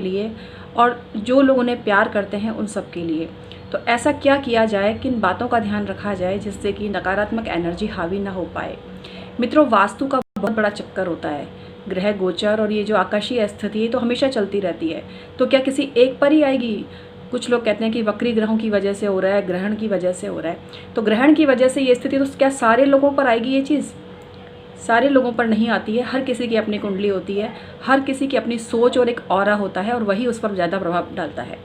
लिए और जो लोग उन्हें प्यार करते हैं उन सब के लिए। तो ऐसा क्या किया जाए, किन बातों का ध्यान रखा जाए जिससे कि नकारात्मक एनर्जी हावी ना हो पाए। मित्रों, वास्तु का बहुत बड़ा चक्कर होता है। ग्रह गोचर और ये जो आकाशीय स्थिति है तो हमेशा चलती रहती है। तो क्या किसी एक पर ही आएगी? कुछ लोग कहते हैं कि वक्री ग्रहों की वजह से हो रहा है, ग्रहण की वजह से हो रहा है। तो ग्रहण की वजह से ये स्थिति, तो क्या सारे लोगों पर आएगी ये चीज़? सारे लोगों पर नहीं आती है। हर किसी की अपनी कुंडली होती है, हर किसी की अपनी सोच और एक ऑरा होता है और वही उस पर ज़्यादा प्रभाव डालता है।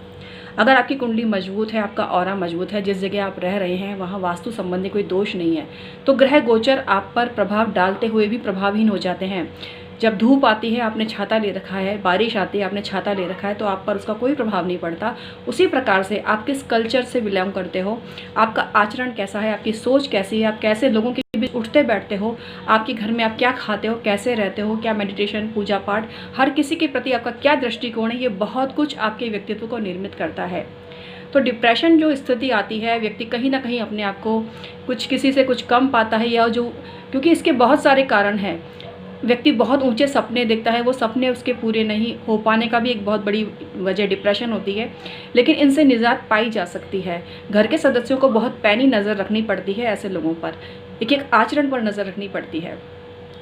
अगर आपकी कुंडली मजबूत है, आपका ऑरा मजबूत है, जिस जगह आप रह रहे हैं वहाँ वास्तु संबंधी कोई दोष नहीं है, तो ग्रह गोचर आप पर प्रभाव डालते हुए भी प्रभावहीन हो जाते हैं। जब धूप आती है, आपने छाता ले रखा है, बारिश आती है, आपने छाता ले रखा है, तो आप पर उसका कोई प्रभाव नहीं पड़ता। उसी प्रकार से आप किस कल्चर से बिलोंग करते हो, आपका आचरण कैसा है, आपकी सोच कैसी है, आप कैसे लोगों के बीच उठते बैठते हो, आपके घर में आप क्या खाते हो, कैसे रहते हो, क्या मेडिटेशन, पूजा पाठ, हर किसी के प्रति आपका क्या दृष्टिकोण है, ये बहुत कुछ आपके व्यक्तित्व को निर्मित करता है। तो डिप्रेशन जो स्थिति आती है, व्यक्ति कहीं ना कहीं अपने आप को कुछ किसी से कुछ कम पाता है, या जो, क्योंकि इसके बहुत सारे कारण हैं। व्यक्ति बहुत ऊंचे सपने देखता है, वो सपने उसके पूरे नहीं हो पाने का भी एक बहुत बड़ी वजह डिप्रेशन होती है, लेकिन इनसे निजात पाई जा सकती है। घर के सदस्यों को बहुत पैनी नज़र रखनी पड़ती है, ऐसे लोगों पर एक एक आचरण पर नज़र रखनी पड़ती है।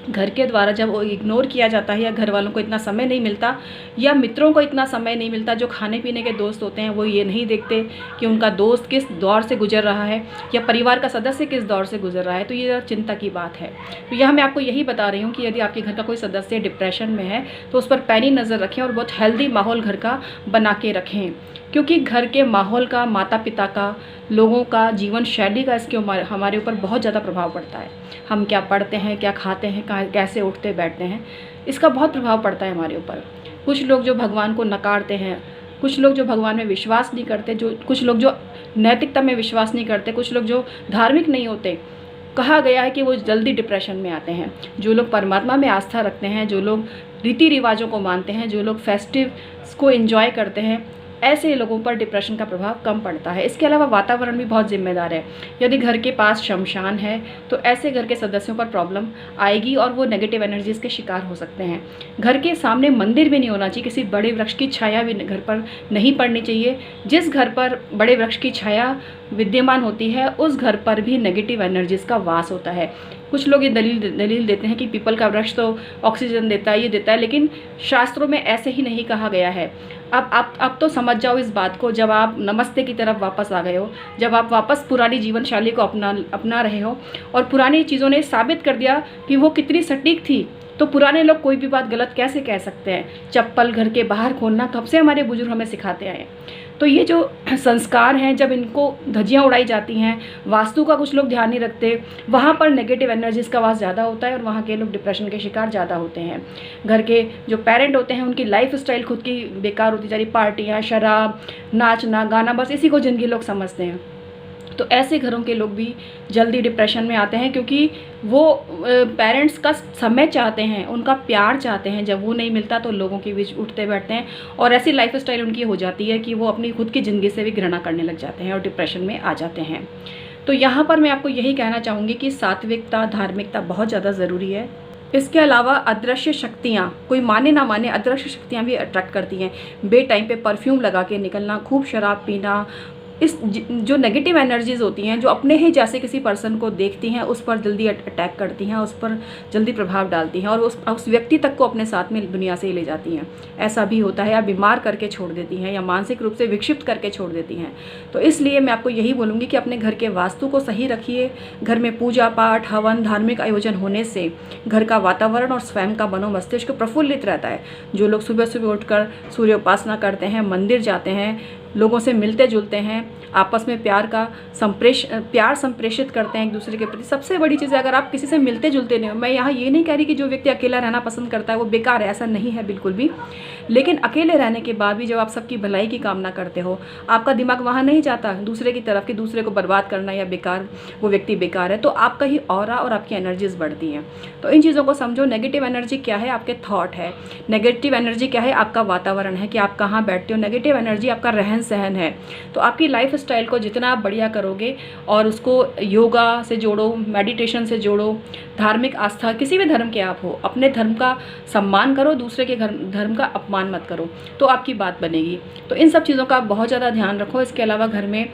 घर के द्वारा जब वो इग्नोर किया जाता है, या घर वालों को इतना समय नहीं मिलता, या मित्रों को इतना समय नहीं मिलता, जो खाने पीने के दोस्त होते हैं वो ये नहीं देखते कि उनका दोस्त किस दौर से गुजर रहा है, या परिवार का सदस्य किस दौर से गुजर रहा है, तो ये चिंता की बात है। तो यह मैं आपको यही बता रही हूँ कि यदि आपके घर का कोई सदस्य डिप्रेशन में है तो उस पर पैनी नज़र रखें और बहुत हेल्दी माहौल घर का बना के रखें, क्योंकि घर के माहौल का, माता पिता का, लोगों का, जीवन शैली का इसके हमारे ऊपर बहुत ज़्यादा प्रभाव पड़ता है। हम क्या पढ़ते हैं, क्या खाते हैं, कैसे उठते बैठते हैं, इसका बहुत प्रभाव पड़ता है हमारे ऊपर। कुछ लोग जो भगवान को नकारते हैं, कुछ लोग जो भगवान में विश्वास नहीं करते, जो कुछ लोग जो नैतिकता में विश्वास नहीं करते, कुछ लोग जो धार्मिक नहीं होते, कहा गया है कि वो जल्दी डिप्रेशन में आते हैं। जो लोग परमात्मा में आस्था रखते हैं, जो लोग रीति रिवाजों को मानते हैं, जो लोग फेस्टिव को एंजॉय करते हैं, ऐसे लोगों पर डिप्रेशन का प्रभाव कम पड़ता है। इसके अलावा वातावरण भी बहुत जिम्मेदार है। यदि घर के पास शमशान है तो ऐसे घर के सदस्यों पर प्रॉब्लम आएगी और वो नेगेटिव एनर्जीज के शिकार हो सकते हैं। घर के सामने मंदिर भी नहीं होना चाहिए, किसी बड़े वृक्ष की छाया भी घर पर नहीं पड़नी चाहिए। जिस घर पर बड़े वृक्ष की छाया विद्यमान होती है उस घर पर भी नेगेटिव एनर्जीज का वास होता है। कुछ लोग ये दलील देते हैं कि पीपल का वृक्ष तो ऑक्सीजन देता है, ये देता है, लेकिन शास्त्रों में ऐसे ही नहीं कहा गया है। अब तो समझ जाओ इस बात को, जब आप नमस्ते की तरफ वापस आ गए हो, जब आप वापस पुरानी जीवन शैली को अपना रहे हो और पुरानी चीज़ों ने साबित कर दिया कि वो कितनी सटीक थी, तो पुराने लोग कोई भी बात गलत कैसे कह सकते हैं। चप्पल घर के बाहर खोलना कब से हमारे बुजुर्ग हमें सिखाते आए। तो ये जो संस्कार हैं, जब इनको धज्जियाँ उड़ाई जाती हैं, वास्तु का कुछ लोग ध्यान नहीं रखते, वहाँ पर नेगेटिव एनर्जीज का वास ज़्यादा होता है और वहाँ के लोग डिप्रेशन के शिकार ज़्यादा होते हैं। घर के जो पेरेंट होते हैं उनकी लाइफ स्टाइल खुद की बेकार होती जा रही, पार्टियाँ, शराब, नाचना गाना, बस इसी को ज़िंदगी लोग समझते हैं। तो ऐसे घरों के लोग भी जल्दी डिप्रेशन में आते हैं, क्योंकि वो पेरेंट्स का समय चाहते हैं, उनका प्यार चाहते हैं। जब वो नहीं मिलता तो लोगों के बीच उठते बैठते हैं और ऐसी लाइफस्टाइल उनकी हो जाती है कि वो अपनी खुद की ज़िंदगी से भी घृणा करने लग जाते हैं और डिप्रेशन में आ जाते हैं। तो यहाँ पर मैं आपको यही कहना चाहूँगी कि सात्विकता, धार्मिकता बहुत ज़्यादा ज़रूरी है। इसके अलावा अदृश्य शक्तियाँ, कोई माने ना माने, अदृश्य शक्तियाँ भी अट्रैक्ट करती हैं। बे टाइम पे परफ्यूम लगा के निकलना, खूब शराब पीना, इस जो नेगेटिव एनर्जीज होती हैं, जो अपने ही जैसे किसी पर्सन को देखती हैं उस पर जल्दी अटैक करती हैं, उस पर जल्दी प्रभाव डालती हैं और उस व्यक्ति तक को अपने साथ में दुनिया से ही ले जाती हैं। ऐसा भी होता है, या बीमार करके छोड़ देती हैं, या मानसिक रूप से विक्षिप्त करके छोड़ देती हैं। तो इसलिए मैं आपको यही बोलूँगी कि अपने घर के वास्तु को सही रखिए। घर में पूजा पाठ, हवन, धार्मिक आयोजन होने से घर का वातावरण और स्वयं का मनोमस्तिष्क प्रफुल्लित रहता है। जो लोग सुबह सुबह उठकर सूर्य उपासना करते हैं, मंदिर जाते हैं, लोगों से मिलते जुलते हैं, आपस में प्यार संप्रेषित करते हैं एक दूसरे के प्रति। सबसे बड़ी चीज़ है, अगर आप किसी से मिलते जुलते नहीं हो, मैं यहाँ ये नहीं कह रही कि जो व्यक्ति अकेला रहना पसंद करता है वो बेकार है, ऐसा नहीं है बिल्कुल भी। लेकिन अकेले रहने के बाद भी जब आप सबकी भलाई की कामना करते हो, आपका दिमाग वहाँ नहीं जाता दूसरे की तरफ कि दूसरे को बर्बाद करना या बेकार, वो व्यक्ति बेकार है, तो आपका ही ऑरा और आपकी एनर्जीज बढ़ती हैं। तो इन चीज़ों को समझो। नेगेटिव एनर्जी क्या है? आपके थॉट है। नेगेटिव एनर्जी क्या है? आपका वातावरण है कि आप कहाँ बैठते हो। नेगेटिव एनर्जी आपका रहन सहन है। तो आपकी लाइफ स्टाइल को जितना आप बढ़िया करोगे और उसको योगा से जोड़ो, मेडिटेशन से जोड़ो, धार्मिक आस्था किसी भी धर्म के आप हो, अपने धर्म का सम्मान करो, दूसरे के धर्म का अपमान मत करो, तो आपकी बात बनेगी। तो इन सब चीज़ों का बहुत ज़्यादा ध्यान रखो। इसके अलावा घर में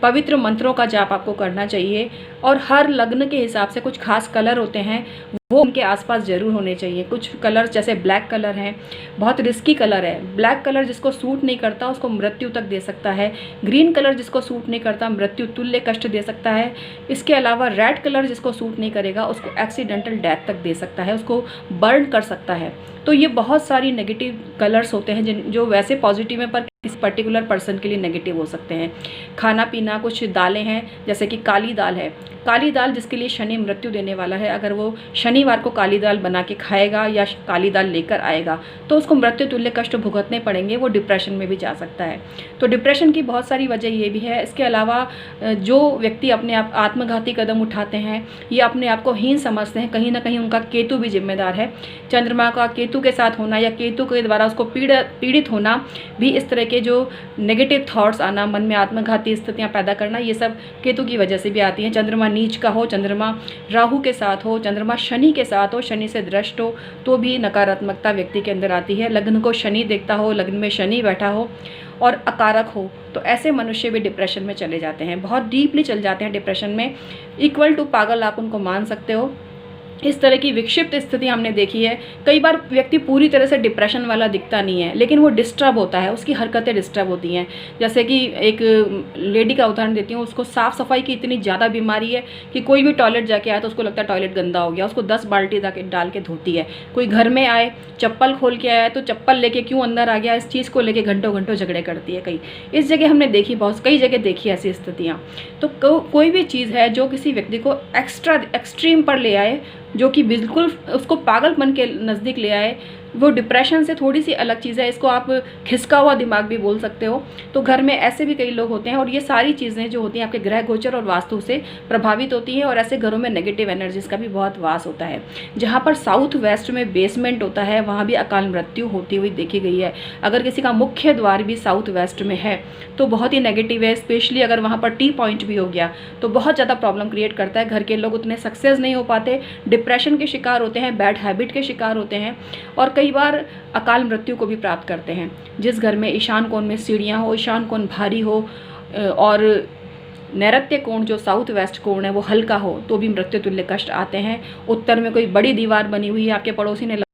पवित्र मंत्रों का जाप आपको करना चाहिए और हर लग्न के हिसाब से कुछ खास कलर होते हैं वो उनके आसपास ज़रूर होने चाहिए। कुछ कलर जैसे ब्लैक कलर हैं, बहुत रिस्की कलर है। ब्लैक कलर जिसको सूट नहीं करता उसको मृत्यु तक दे सकता है। ग्रीन कलर जिसको सूट नहीं करता मृत्यु तुल्य कष्ट दे सकता है। इसके अलावा रेड कलर जिसको सूट नहीं करेगा उसको एक्सीडेंटल डेथ तक दे सकता है, उसको बर्न कर सकता है। तो ये बहुत सारी नेगेटिव कलर्स होते हैं जो वैसे पॉजिटिव हैं पर किसी पर्टिकुलर पर्सन के लिए नेगेटिव हो सकते हैं। खाना पीना, कुछ दालें हैं जैसे कि काली दाल है, काली दाल जिसके लिए शनि मृत्यु देने वाला है, अगर वो शनिवार को काली दाल बना के खाएगा या काली दाल लेकर आएगा तो उसको मृत्यु तुल्य कष्ट भुगतने पड़ेंगे, वो डिप्रेशन में भी जा सकता है। तो डिप्रेशन की बहुत सारी वजह ये भी है। इसके अलावा जो व्यक्ति अपने आप आत्मघाती कदम उठाते हैं या अपने आप को हीन समझते हैं, कहीं ना कहीं उनका केतु भी जिम्मेदार है। चंद्रमा का केतु के साथ होना या केतु के द्वारा उसको पीड़ित होना भी, इस तरह के जो नेगेटिव थॉट्स आना, मन में आत्मघाती स्थितियाँ पैदा करना, ये सब केतु की वजह से भी आती हैं। चंद्रमा नीच का हो, चंद्रमा राहु के साथ हो, चंद्रमा शनि के साथ हो, शनि से दृष्ट हो तो भी नकारात्मकता व्यक्ति के अंदर आती है। लग्न को शनि देखता हो, लग्न में शनि बैठा हो और अकारक हो तो ऐसे मनुष्य भी डिप्रेशन में चले जाते हैं, बहुत डीपली चल जाते हैं डिप्रेशन में। इक्वल टू पागल आप उनको मान सकते हो। इस तरह की विक्षिप्त स्थिति हमने देखी है। कई बार व्यक्ति पूरी तरह से डिप्रेशन वाला दिखता नहीं है लेकिन वो डिस्टर्ब होता है, उसकी हरकतें डिस्टर्ब होती हैं। जैसे कि एक लेडी का उदाहरण देती हूँ, उसको साफ़ सफाई की इतनी ज़्यादा बीमारी है कि कोई भी टॉयलेट जाके आए तो उसको लगता है टॉयलेट गंदा हो गया, उसको 10 बाल्टी डाल के धोती है। कोई घर में आए, चप्पल खोल के आया तो चप्पल लेके क्यों अंदर आ गया, इस चीज़ को लेके घंटों घंटों झगड़े करती है। इस जगह हमने देखी, बहुत कई जगह देखी ऐसी स्थितियाँ। तो कोई भी चीज़ है जो किसी व्यक्ति को एक्सट्रीम पर ले आए, जो कि बिल्कुल उसको पागलपन के नज़दीक ले आए, वो डिप्रेशन से थोड़ी सी अलग चीज़ है। इसको आप खिसका हुआ दिमाग भी बोल सकते हो। तो घर में ऐसे भी कई लोग होते हैं और ये सारी चीज़ें जो होती हैं आपके ग्रह गोचर और वास्तु से प्रभावित होती हैं और ऐसे घरों में नेगेटिव एनर्जीज़ का भी बहुत वास होता है। जहाँ पर साउथ वेस्ट में बेसमेंट होता है वहाँ भी अकाल मृत्यु होती हुई देखी गई है। अगर किसी का मुख्य द्वार भी साउथ वेस्ट में है तो बहुत ही नेगेटिव है। स्पेशली अगर वहाँ पर टी पॉइंट भी हो गया तो बहुत ज़्यादा प्रॉब्लम क्रिएट करता है। घर के लोग उतने सक्सेस नहीं हो पाते, डिप्रेशन के शिकार होते हैं, बैड हैबिट के शिकार होते हैं और कई बार अकाल मृत्यु को भी प्राप्त करते हैं। जिस घर में ईशान कोण में सीढ़ियाँ हो, ईशान कोण भारी हो और नैऋत्य कोण जो साउथ वेस्ट कोण है वो हल्का हो तो भी मृत्यु तुल्य कष्ट आते हैं। उत्तर में कोई बड़ी दीवार बनी हुई है, आपके पड़ोसी ने